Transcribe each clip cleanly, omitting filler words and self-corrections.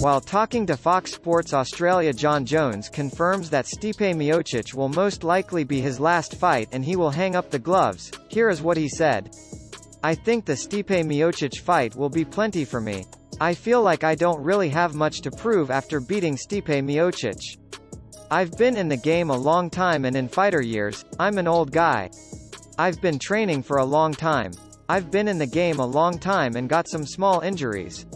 While talking to Fox Sports Australia, Jon Jones confirms that Stipe Miocic will most likely be his last fight and he will hang up the gloves. Here is what he said. "I think the Stipe Miocic fight will be plenty for me. I feel like I don't really have much to prove after beating Stipe Miocic. I've been in the game a long time and in fighter years, I'm an old guy. I've been training for a long time. I've been in the game a long time and got some small injuries.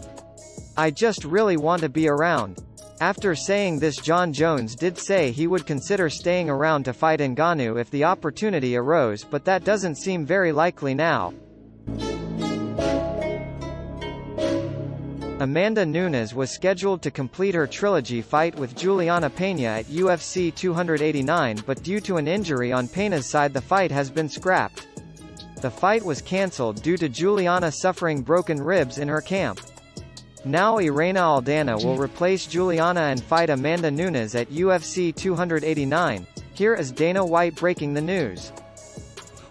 I just really want to be around." After saying this, Jon Jones did say he would consider staying around to fight Ngannou if the opportunity arose, but that doesn't seem very likely now. Amanda Nunes was scheduled to complete her trilogy fight with Juliana Pena at UFC 289, but due to an injury on Pena's side, the fight has been scrapped. The fight was cancelled due to Juliana suffering broken ribs in her camp. Now Irene Aldana will replace Juliana and fight Amanda Nunes at UFC 289. Here is Dana White breaking the news.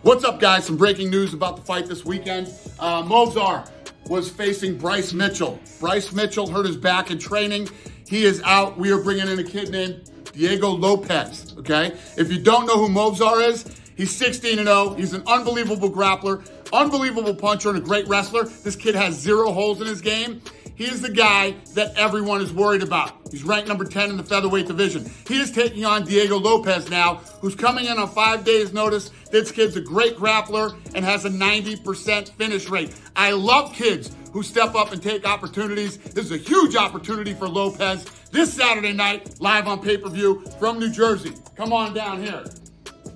What's up, guys? Some breaking news about the fight this weekend. Movzar was facing Bryce Mitchell. Bryce Mitchell hurt his back in training. He is out. We are bringing in a kid named Diego Lopez, okay? If you don't know who Movzar is, he's 16-0. He's an unbelievable grappler, unbelievable puncher, and a great wrestler. This kid has 0 holes in his game. He is the guy that everyone is worried about. He's ranked number 10 in the featherweight division. He is taking on Diego Lopez now, who's coming in on 5 days' notice. This kid's a great grappler and has a 90% finish rate. I love kids who step up and take opportunities. This is a huge opportunity for Lopez this Saturday night, live on pay-per-view from New Jersey. Come on down here.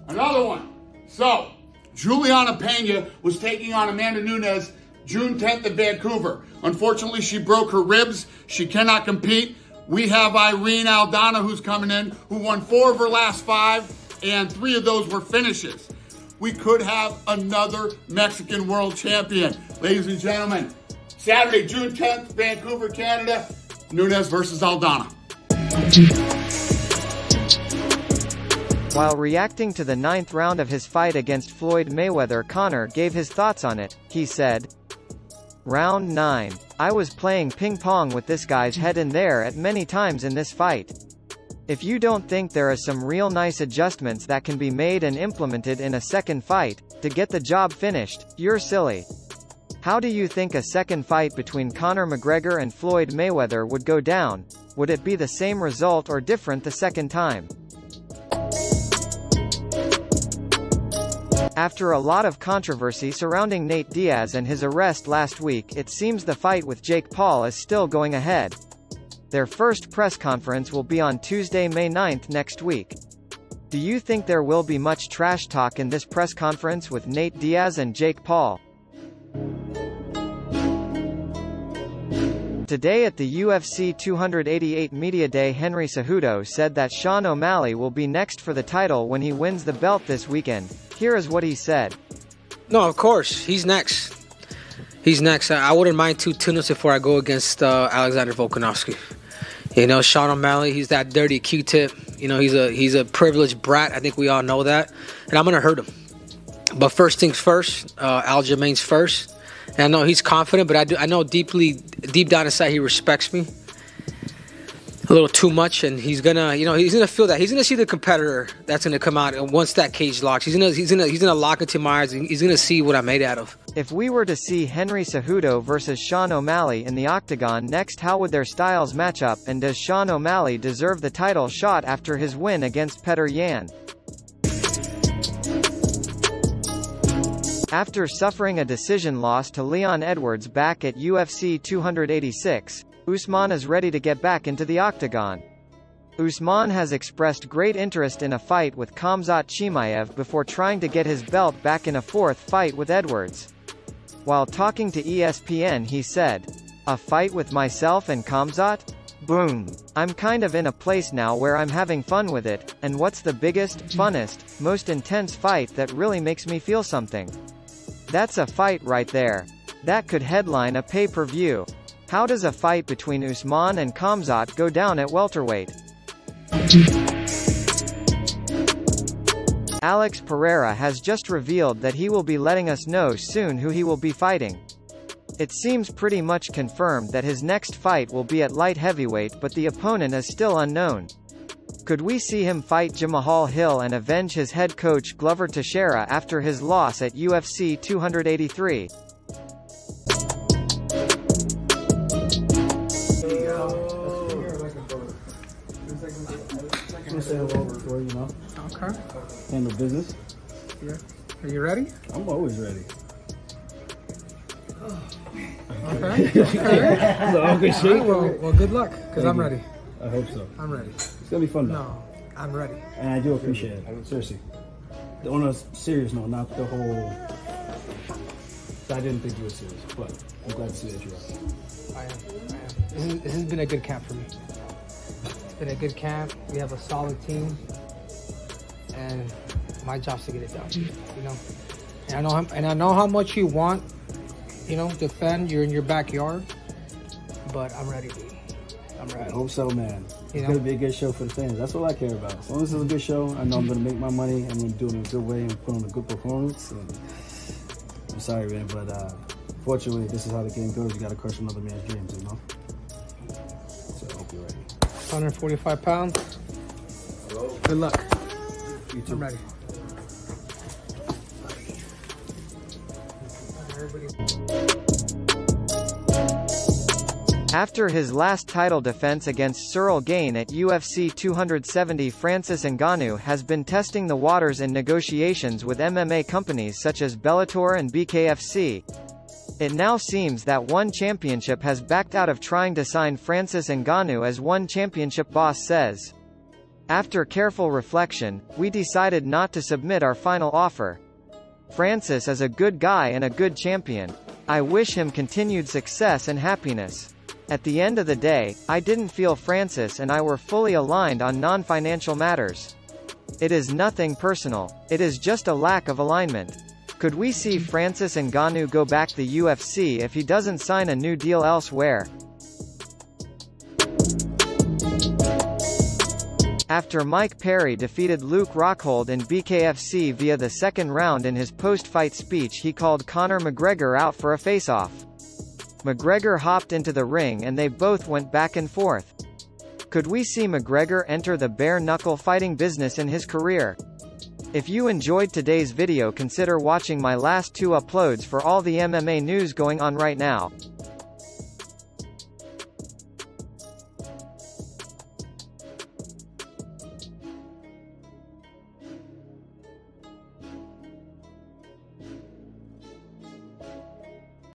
Another one. So, Juliana Pena was taking on Amanda Nunes June 10th in Vancouver. Unfortunately, she broke her ribs. She cannot compete. We have Irene Aldana, who's coming in, who won 4 of her last 5, and 3 of those were finishes. We could have another Mexican world champion. Ladies and gentlemen, Saturday, June 10th, Vancouver, Canada, Nunes versus Aldana. While reacting to the 9th round of his fight against Floyd Mayweather, Conor gave his thoughts on it. He said, "Round 9. I was playing ping pong with this guy's head in there at many times in this fight. If you don't think there are some real nice adjustments that can be made and implemented in a second fight, to get the job finished, you're silly. How do you think a second fight between Conor McGregor and Floyd Mayweather would go down? Would it be the same result or different the second time?" After a lot of controversy surrounding Nate Diaz and his arrest last week, it seems the fight with Jake Paul is still going ahead. Their first press conference will be on Tuesday, May 9th next week. Do you think there will be much trash talk in this press conference with Nate Diaz and Jake Paul? Today at the UFC 288 Media Day, Henry Cejudo said that Sean O'Malley will be next for the title when he wins the belt this weekend. Here is what he said. No, of course. He's next. He's next. I wouldn't mind 2 tune-ups before I go against Alexander Volkanovski. You know, Sean O'Malley, he's that dirty Q-tip. You know, he's a privileged brat. I think we all know that. And I'm going to hurt him. But first things first, Aljamain's first. And I know he's confident, but I know deep down inside he respects me a little too much, and he's gonna feel that. He's gonna see the competitor that's gonna come out, and once that cage locks, he's gonna lock into my eyes, and he's gonna see what I'm made out of. If we were to see Henry Cejudo versus Sean O'Malley in the octagon next, how would their styles match up, and does Sean O'Malley deserve the title shot after his win against Petr Yan? After suffering a decision loss to Leon Edwards back at UFC 286, Usman is ready to get back into the octagon. Usman has expressed great interest in a fight with Khamzat Chimaev before trying to get his belt back in a 4th fight with Edwards. While talking to ESPN, he said, "A fight with myself and Khamzat? Boom. I'm kind of in a place now where I'm having fun with it, and what's the biggest, funnest, most intense fight that really makes me feel something? That's a fight right there. That could headline a pay-per-view. How does a fight between Usman and Khamzat go down at welterweight?" Alex Pereira has just revealed that he will be letting us know soon who he will be fighting. It seems pretty much confirmed that his next fight will be at light heavyweight, but the opponent is still unknown. Could we see him fight Jamahal Hill and avenge his head coach Glover Teixeira after his loss at UFC 283? Okay. Handle business. Yeah. Are you ready? I'm always ready. Okay. Okay. Well, good luck, because I'm ready. I hope so. I'm ready. It's gonna be fun though. No, I'm ready. And I do appreciate it. Seriously. On a serious note, not the whole. I didn't think you were serious, but I'm glad to see that you are. I am. This has been a good camp for me. It's been a good camp. We have a solid team, and my job's to get it done. You know, and I know how much you want. You know, defend. You're in your backyard, but I'm ready. I'm ready. I hope so, man. It's gonna be a good show for the fans. That's all I care about. As long as it's a good show, I know I'm gonna make my money. I'm gonna do it in a good way and put on a good performance. And I'm sorry, man, but fortunately, this is how the game goes. You gotta crush another man's dreams, you know. So I hope you're ready. 145 pounds. Good luck. You too. I'm ready. After his last title defense against Cyril Gane at UFC 270, Francis Ngannou has been testing the waters in negotiations with MMA companies such as Bellator and BKFC. It now seems that One Championship has backed out of trying to sign Francis Ngannou, as One Championship boss says. After careful reflection, we decided not to submit our final offer. Francis is a good guy and a good champion. I wish him continued success and happiness. At the end of the day, I didn't feel Francis and I were fully aligned on non-financial matters. It is nothing personal. It is just a lack of alignment. Could we see Francis Ngannou go back to the UFC if he doesn't sign a new deal elsewhere? After Mike Perry defeated Luke Rockhold in BKFC via the second round, in his post-fight speech he called Conor McGregor out for a face-off. McGregor hopped into the ring and they both went back and forth. Could we see McGregor enter the bare-knuckle fighting business in his career? If you enjoyed today's video, consider watching my last two uploads for all the MMA news going on right now.